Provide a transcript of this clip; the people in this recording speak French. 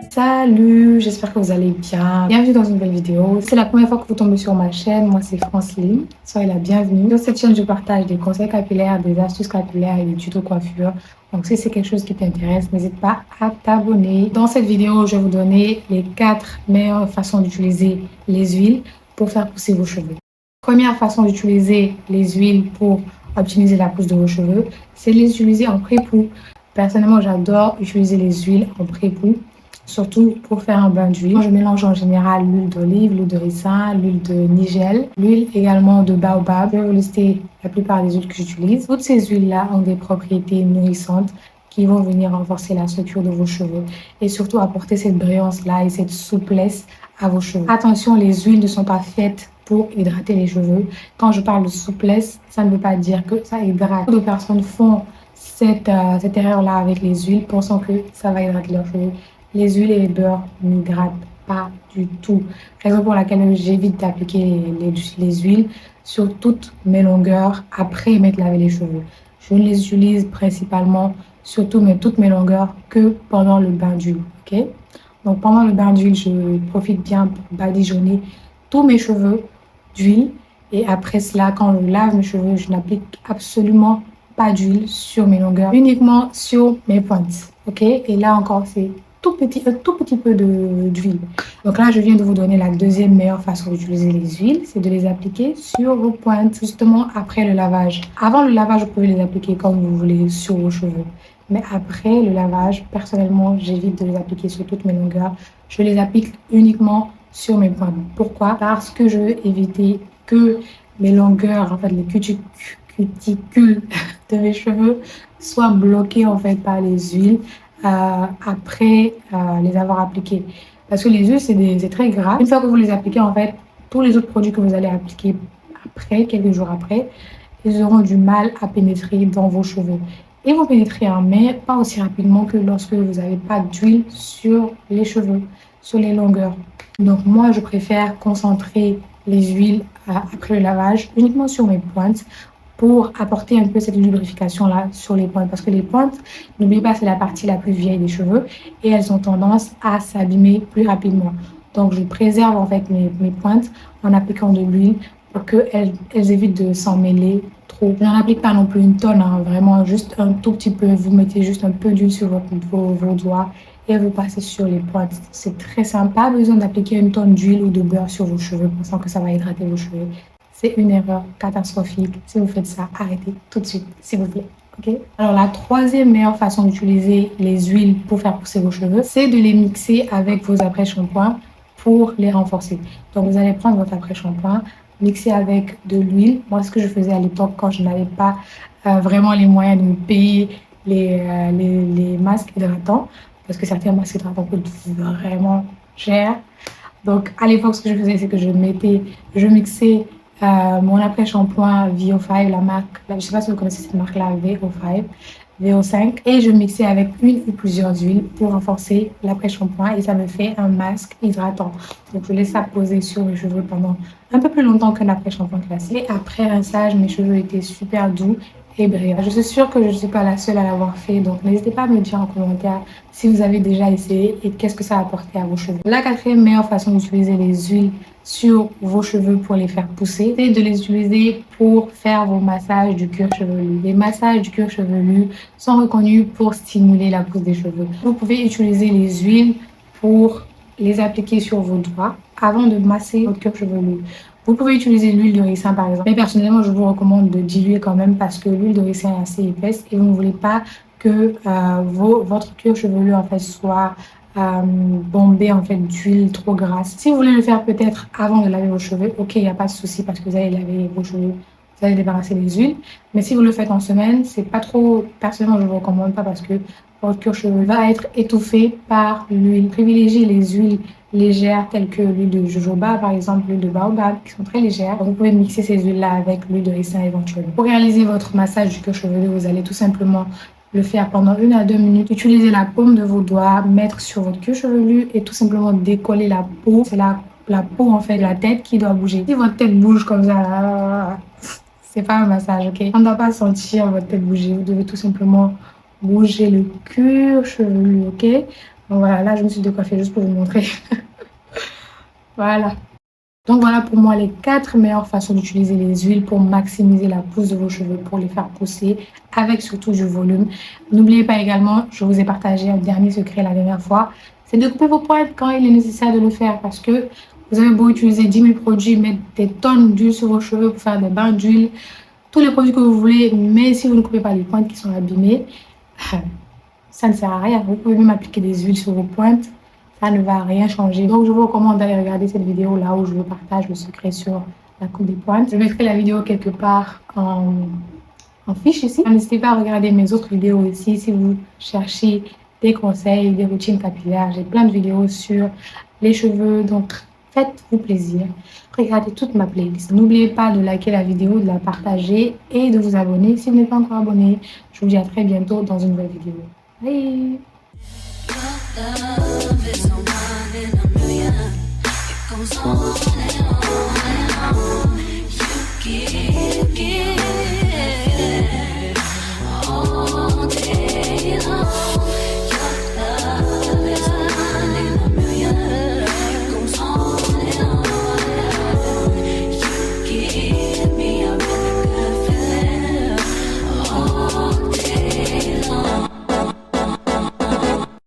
Salut, j'espère que vous allez bien. Bienvenue dans une nouvelle vidéo. Si c'est la première fois que vous tombez sur ma chaîne, moi c'est Franceline. Soyez la bienvenue. Sur cette chaîne, je partage des conseils capillaires, des astuces capillaires et des tutos coiffure. Donc si c'est quelque chose qui t'intéresse, n'hésite pas à t'abonner. Dans cette vidéo, je vais vous donner les 4 meilleures façons d'utiliser les huiles pour faire pousser vos cheveux. Première façon d'utiliser les huiles pour optimiser la pousse de vos cheveux, c'est de les utiliser en pré-poux. Personnellement, j'adore utiliser les huiles en pré-poux, surtout pour faire un bain d'huile. Je mélange en général l'huile d'olive, l'huile de ricin, l'huile de nigel, l'huile également de baobab. Je vais vous lister la plupart des huiles que j'utilise. Toutes ces huiles-là ont des propriétés nourrissantes qui vont venir renforcer la structure de vos cheveux et surtout apporter cette brillance-là et cette souplesse à vos cheveux. Attention, les huiles ne sont pas faites pour hydrater les cheveux. Quand je parle de souplesse, ça ne veut pas dire que ça hydrate. Beaucoup de personnes font cette erreur-là avec les huiles, pensant que ça va hydrater leurs cheveux. Les huiles et les beurres n'hydratent pas du tout. Raison pour laquelle j'évite d'appliquer les huiles sur toutes mes longueurs après m'être lavé les cheveux. Je ne les utilise principalement sur toutes mes longueurs que pendant le bain d'huile. Okay? Donc pendant le bain d'huile, je profite bien pour badigeonner tous mes cheveux d'huile. Et après cela, quand je lave mes cheveux, je n'applique absolument pas d'huile sur mes longueurs, uniquement sur mes pointes. Ok? Et là encore, c'est un tout petit peu d'huile. Donc là, je viens de vous donner la deuxième meilleure façon d'utiliser les huiles, c'est de les appliquer sur vos pointes, justement après le lavage. Avant le lavage, vous pouvez les appliquer comme vous voulez sur vos cheveux. Mais après le lavage, personnellement, j'évite de les appliquer sur toutes mes longueurs. Je les applique uniquement sur mes pointes. Pourquoi? Parce que je veux éviter que mes longueurs, en fait, les cuticules de mes cheveux soient bloquées en fait par les huiles après les avoir appliquées. Parce que les huiles, c'est très gras. Une fois que vous les appliquez, en fait, tous les autres produits que vous allez appliquer après, quelques jours après, ils auront du mal à pénétrer dans vos cheveux. Ils vont pénétrer, mais pas aussi rapidement que lorsque vous n'avez pas d'huile sur les cheveux, sur les longueurs. Donc moi, je préfère concentrer les huiles après le lavage uniquement sur mes pointes pour apporter un peu cette lubrification-là sur les pointes. Parce que les pointes, n'oubliez pas, c'est la partie la plus vieille des cheveux et elles ont tendance à s'abîmer plus rapidement. Donc, je préserve en fait mes pointes en appliquant de l'huile pour qu'elles évitent de s'en mêler trop. Je n'en applique pas non plus une tonne, hein, vraiment juste un tout petit peu. Vous mettez juste un peu d'huile sur vos doigts et vous passez sur les pointes. C'est très simple. Pas besoin d'appliquer une tonne d'huile ou de beurre sur vos cheveux pensant que ça va hydrater vos cheveux. C'est une erreur catastrophique. Si vous faites ça, arrêtez tout de suite, s'il vous plaît. Okay? Alors, la troisième meilleure façon d'utiliser les huiles pour faire pousser vos cheveux, c'est de les mixer avec vos après-shampoings pour les renforcer. Donc, vous allez prendre votre après-shampoing, mixer avec de l'huile. Moi, ce que je faisais à l'époque quand je n'avais pas vraiment les moyens de me payer les masques hydratants, parce que certains masques hydratants coûtent vraiment cher. Donc, à l'époque, ce que je faisais, c'est que je mixais mon après-shampoing VO5, la marque, je ne sais pas si vous connaissez cette marque-là, VO5, VO5, et je mixais avec une ou plusieurs huiles pour renforcer l'après-shampoing et ça me fait un masque hydratant. Donc, je laisse ça poser sur mes cheveux pendant un peu plus longtemps qu'un après-shampoing classique. Et après rinçage, mes cheveux étaient super doux et brillants. Je suis sûre que je ne suis pas la seule à l'avoir fait, donc n'hésitez pas à me dire en commentaire si vous avez déjà essayé et qu'est-ce que ça a apporté à vos cheveux. La quatrième meilleure façon d'utiliser les huiles sur vos cheveux pour les faire pousser, c'est de les utiliser pour faire vos massages du cuir chevelu. Les massages du cuir chevelu sont reconnus pour stimuler la pousse des cheveux. Vous pouvez utiliser les huiles pour les appliquer sur vos doigts avant de masser votre cuir chevelu. Vous pouvez utiliser l'huile de ricin par exemple, mais personnellement je vous recommande de diluer quand même parce que l'huile de ricin est assez épaisse et vous ne voulez pas que votre cuir chevelu en fait soit bombé en fait d'huile trop grasse. Si vous voulez le faire peut-être avant de laver vos cheveux, ok, il n'y a pas de souci parce que vous allez laver vos cheveux, vous allez débarrasser les huiles. Mais si vous le faites en semaine, c'est pas trop, personnellement je ne vous recommande pas parce que votre cuir chevelu va être étouffé par l'huile. Privilégiez les huiles légères telles que l'huile de jojoba par exemple, l'huile de baobab qui sont très légères. Donc, vous pouvez mixer ces huiles là avec l'huile de ricin éventuellement. Pour réaliser votre massage du cuir chevelu, vous allez tout simplement le faire pendant 1 à 2 minutes. Utilisez la paume de vos doigts, mettre sur votre cuir chevelu et tout simplement décoller la peau. C'est là la peau en fait, la tête qui doit bouger. Si votre tête bouge comme ça, là, c'est pas un massage, ok? On ne doit pas sentir votre tête bouger. Vous devez tout simplement bouger le cuir chevelu, ok? Donc voilà, là je me suis décoiffée juste pour vous montrer. Voilà. Donc voilà pour moi les 4 meilleures façons d'utiliser les huiles pour maximiser la pousse de vos cheveux, pour les faire pousser avec surtout du volume. N'oubliez pas également, je vous ai partagé un dernier secret la dernière fois, c'est de couper vos pointes quand il est nécessaire de le faire parce que vous avez beau utiliser 10 000 produits, mettre des tonnes d'huile sur vos cheveux pour faire des bains d'huile, tous les produits que vous voulez, mais si vous ne coupez pas les pointes qui sont abîmées, ça ne sert à rien. Vous pouvez même appliquer des huiles sur vos pointes. Ça ne va rien changer. Donc, je vous recommande d'aller regarder cette vidéo là où je vous partage le secret sur la coupe des pointes. Je mettrai la vidéo quelque part en fiche ici. N'hésitez pas à regarder mes autres vidéos aussi si vous cherchez des conseils, des routines capillaires. J'ai plein de vidéos sur les cheveux. Donc, faites-vous plaisir. Regardez toute ma playlist. N'oubliez pas de liker la vidéo, de la partager et de vous abonner si vous n'êtes pas encore abonné. Je vous dis à très bientôt dans une nouvelle vidéo. Bye! Love is a one in a million. It goes on and on and on. You give